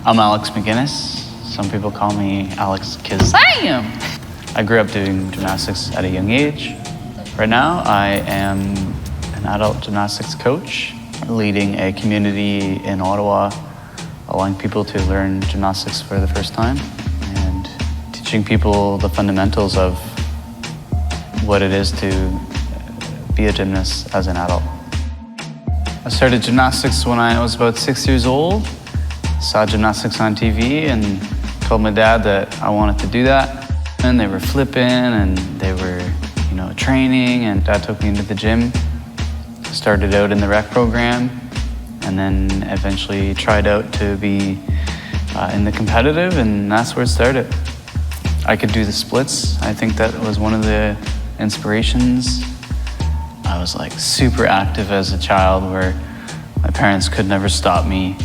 I'm Alex McGinnis. Some people call me Alex Kazam. I grew up doing gymnastics at a young age. Right now, I am an adult gymnastics coach, leading a community in Ottawa, allowing people to learn gymnastics for the first time and teaching people the fundamentals of what it is to be a gymnast as an adult. I started gymnastics when I was about 6 years old. Saw gymnastics on TV and told my dad that I wanted to do that. And they were flipping and they were, training, and Dad took me into the gym. Started out in the rec program and then eventually tried out to be in the competitive, and that's where it started. I could do the splits. I think that was one of the inspirations. I was like super active as a child where my parents could never stop me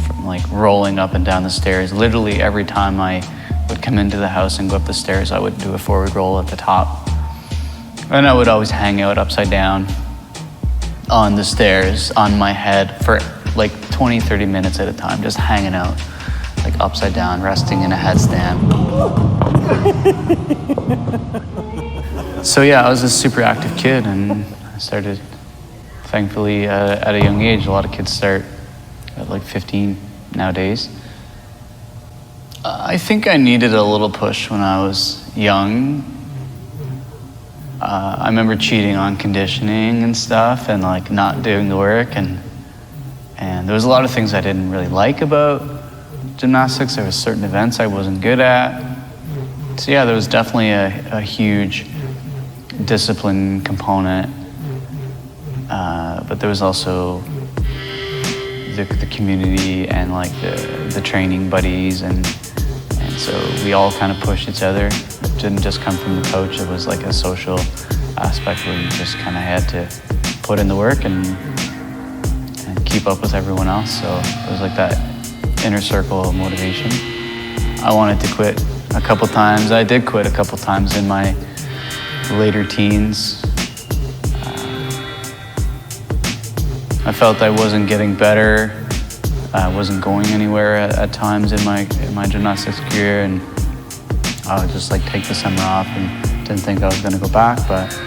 from like rolling up and down the stairs. Literally every time I would come into the house and go up the stairs, I would do a forward roll at the top. And I would always hang out upside down on the stairs on my head for like 20, 30 minutes at a time, just hanging out like upside down, resting in a headstand. So yeah, I was a super active kid, and I started, thankfully, at a young age. A lot of kids start at like 15 nowadays. I think I needed a little push when I was young. I remember cheating on conditioning and stuff and like not doing the work, and there was a lot of things I didn't really like about gymnastics. There was certain events I wasn't good at. So yeah, there was definitely a huge discipline component, but there was also the community and like the training buddies, and so we all kind of pushed each other. It didn't just come from the coach. It was like a social aspect where you just kind of had to put in the work and keep up with everyone else. So it was like that inner circle of motivation. I wanted to quit a couple times. I did quit a couple times in my later teens. I felt I wasn't getting better. I wasn't going anywhere at times in my gymnastics career, and I would just like take the summer off and didn't think I was going to go back. But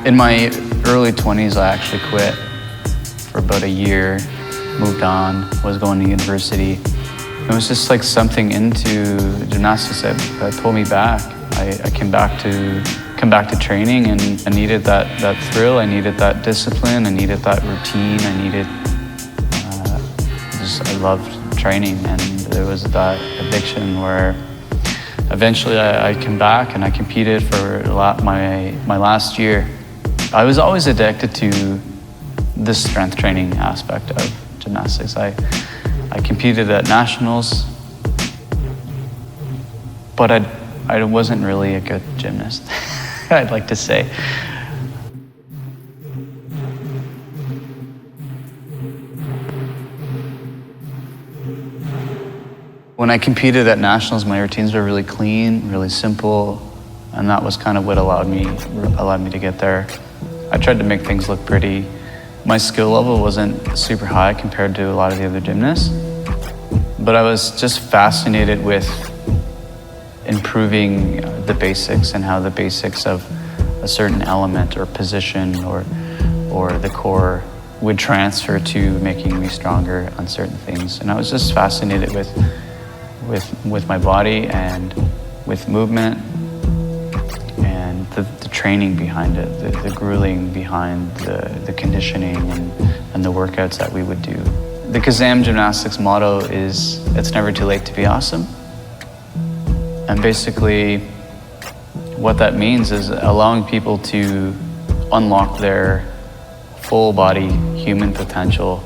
in my early 20s, I actually quit for about a year, moved on, was going to university. It was just like something into gymnastics that pulled me back. I came back to training, and I needed that thrill. I needed that discipline. I needed that routine. I loved training, and there was that addiction where eventually I came back and I competed for my last year. I was always addicted to the strength training aspect of gymnastics. I competed at nationals, but I wasn't really a good gymnast, I'd like to say. When I competed at nationals, my routines were really clean, really simple, and that was kind of what allowed me to get there. I tried to make things look pretty. My skill level wasn't super high compared to a lot of the other gymnasts, but I was just fascinated with improving the basics and how the basics of a certain element or position or the core would transfer to making me stronger on certain things. And I was just fascinated with my body and with movement and the training behind it, the grueling behind the conditioning and the workouts that we would do. The Kazam gymnastics motto is, "It's never too late to be awesome." And basically what that means is allowing people to unlock their full body human potential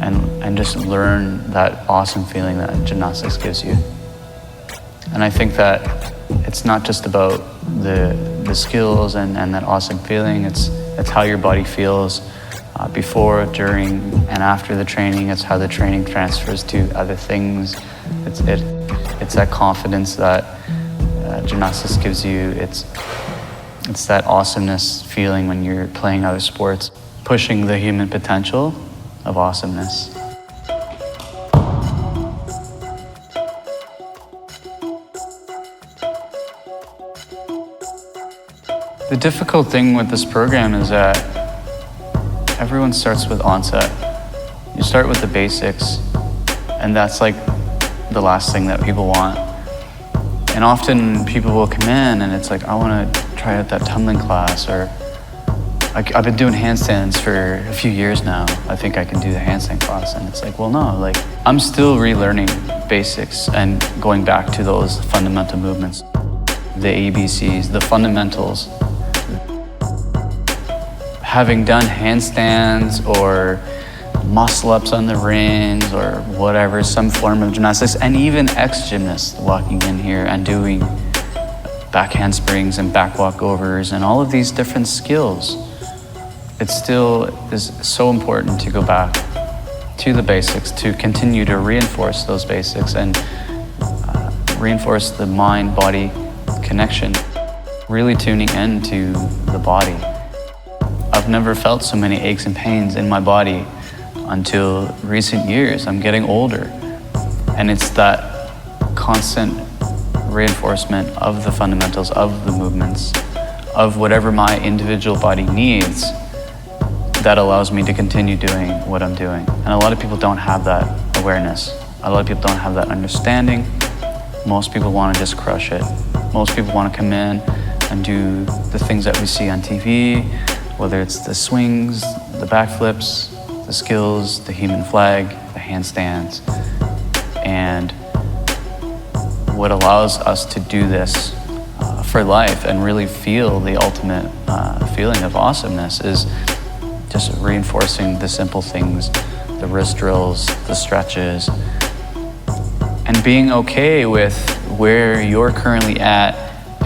and just learn that awesome feeling that gymnastics gives you. And I think that it's not just about the skills and that awesome feeling, it's how your body feels before, during, and after the training. It's how the training transfers to other things. It's that confidence that gymnastics gives you. It's that awesomeness feeling when you're playing other sports, pushing the human potential of awesomeness. The difficult thing with this program is that everyone starts with onset. You start with the basics, and that's like the last thing that people want. And often people will come in and it's like, I want to try out that tumbling class, or I've been doing handstands for a few years now. I think I can do the handstand class. And it's like, well, no, like I'm still relearning basics and going back to those fundamental movements, the ABCs, the fundamentals. Having done handstands or muscle ups on the rings or whatever, some form of gymnastics, and even ex-gymnasts walking in here and doing back handsprings and back walkovers and all of these different skills, it still is so important to go back to the basics, to continue to reinforce those basics and reinforce the mind-body connection, really tuning into the body. I've never felt so many aches and pains in my body until recent years. I'm getting older, and it's that constant reinforcement of the fundamentals, of the movements, of whatever my individual body needs that allows me to continue doing what I'm doing. And a lot of people don't have that awareness. A lot of people don't have that understanding. Most people want to just crush it. Most people want to come in and do the things that we see on TV, whether it's the swings, the backflips, the skills, the human flag, the handstands. And what allows us to do this for life and really feel the ultimate feeling of awesomeness is just reinforcing the simple things, the wrist drills, the stretches, and being okay with where you're currently at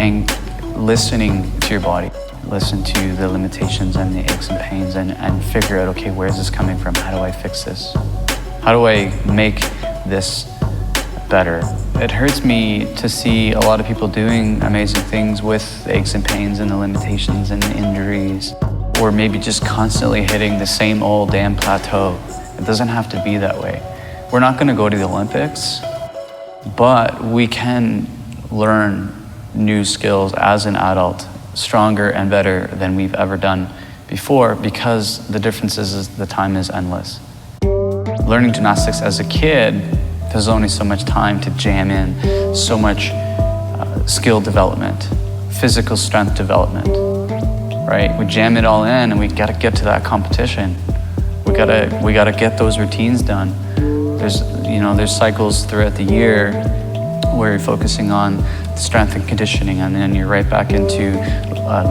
and listening to your body. Listen to the limitations and the aches and pains and figure out, okay, where's this coming from? How do I fix this? How do I make this better? It hurts me to see a lot of people doing amazing things with the aches and pains and the limitations and the injuries, or maybe just constantly hitting the same old damn plateau. It doesn't have to be that way. We're not gonna go to the Olympics, but we can learn new skills as an adult, stronger and better than we've ever done before, because the difference is the time is endless. Learning gymnastics as a kid, there's only so much time to jam in so much skill development, physical strength development, right? We jam it all in and we gotta get to that competition. We gotta get those routines done. There's cycles throughout the year where you're focusing on strength and conditioning, and then you're right back into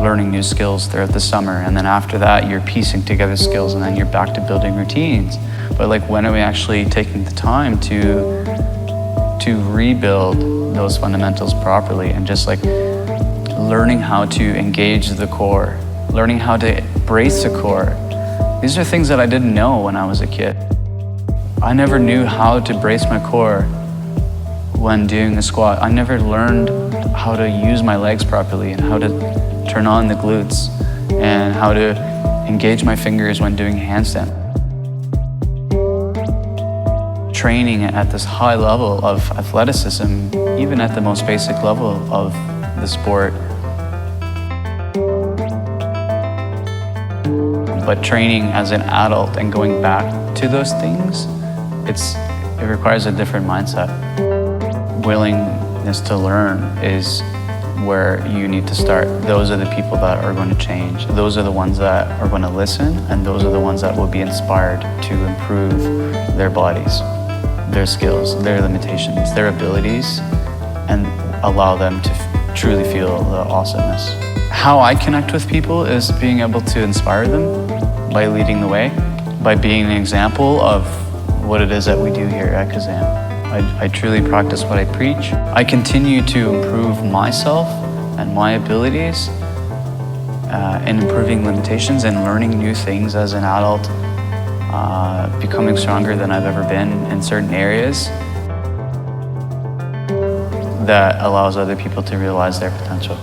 learning new skills throughout the summer, and then after that you're piecing together skills, and then you're back to building routines. But like, when are we actually taking the time to rebuild those fundamentals properly, and just like learning how to engage the core, learning how to brace the core? These are things that I didn't know when I was a kid. I never knew how to brace my core when doing a squat. I never learned how to use my legs properly and how to turn on the glutes and how to engage my fingers when doing handstand. Training at this high level of athleticism, even at the most basic level of the sport. But training as an adult and going back to those things, it requires a different mindset. Willingness to learn is where you need to start. Those are the people that are going to change. Those are the ones that are going to listen, and those are the ones that will be inspired to improve their bodies, their skills, their limitations, their abilities, and allow them to truly feel the awesomeness. How I connect with people is being able to inspire them by leading the way, by being an example of what it is that we do here at Kazam. I truly practice what I preach. I continue to improve myself and my abilities in improving limitations and learning new things as an adult, becoming stronger than I've ever been in certain areas that allows other people to realize their potential.